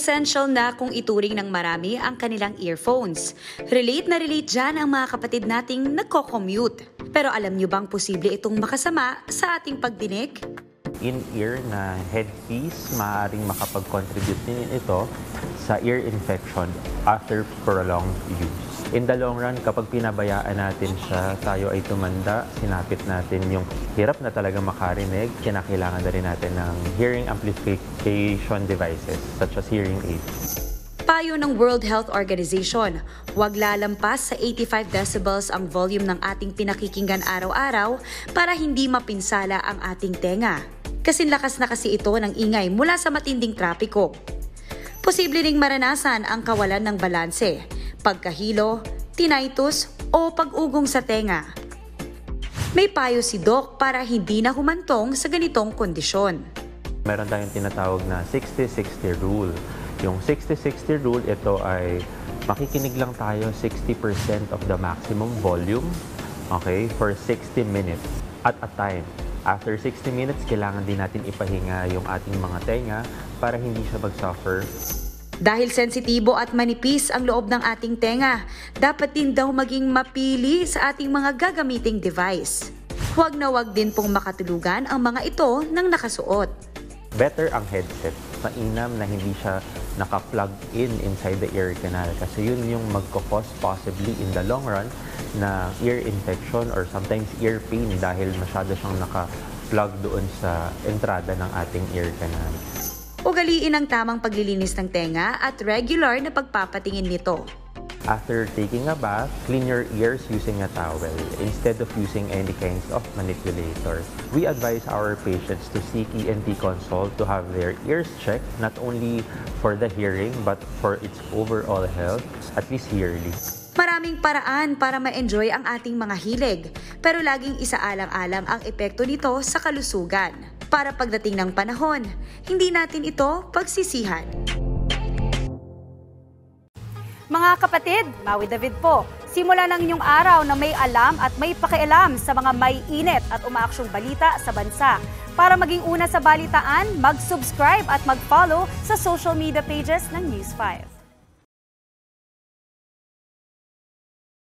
Essential na kung ituring ng marami ang kanilang earphones. Relate na relate dyan ang mga kapatid nating nagko-commute. Pero alam nyo bang posible itong makasama sa ating pagdinig? In-ear na headpiece, maaaring makapag-contribute din ito sa ear infection after prolonged use. In the long run, kapag pinabayaan natin siya, tayo ay tumanda, sinapit natin yung hirap na talaga makarinig, kinakailangan na rin natin ng hearing amplification devices such as hearing aids. Payo ng World Health Organization, huwag lalampas sa 85 decibels ang volume ng ating pinakikinggan araw-araw para hindi mapinsala ang ating tenga. Kasing lakas na kasi ito ng ingay mula sa matinding trapiko. Posible ring maranasan ang kawalan ng balanse, pagkahilo, tinnitus o pag-ugong sa tenga. May payo si Doc para hindi na humantong sa ganitong kondisyon. Meron tayong tinatawag na 60-60 rule. Yung 60-60 rule, ito ay makikinig lang tayo 60% of the maximum volume, okay, for 60 minutes at a time. After 60 minutes, kailangan din natin ipahinga yung ating mga tenga para hindi siya mag-suffer. Dahil sensitibo at manipis ang loob ng ating tenga, dapat din daw maging mapili sa ating mga gagamiting device. Huwag na huwag din pong makatulugan ang mga ito ng nakasuot. Better ang headset. Mainam na hindi siya naka-plug in inside the ear canal kasi yun yung magkakos possibly in the long run na ear infection or sometimes ear pain dahil masyado siyang naka-plug doon sa entrada ng ating ear canal. Ugaliin ang tamang paglilinis ng tenga at regular na pagpapatingin nito. After taking a bath, clean your ears using a towel instead of using any kinds of manipulator. We advise our patients to seek ENT consult to have their ears checked not only for the hearing but for its overall health, at least yearly. Maraming paraan para ma-enjoy ang ating mga hilig, pero laging isaalang-alang ang epekto nito sa kalusugan. Para pagdating ng panahon, hindi natin ito pagsisihan. Mga kapatid, Maui David po. Simula ng inyong araw na may alam at may pakialam sa mga may init at umaaksyong balita sa bansa. Para maging una sa balitaan, mag-subscribe at mag-follow sa social media pages ng News 5.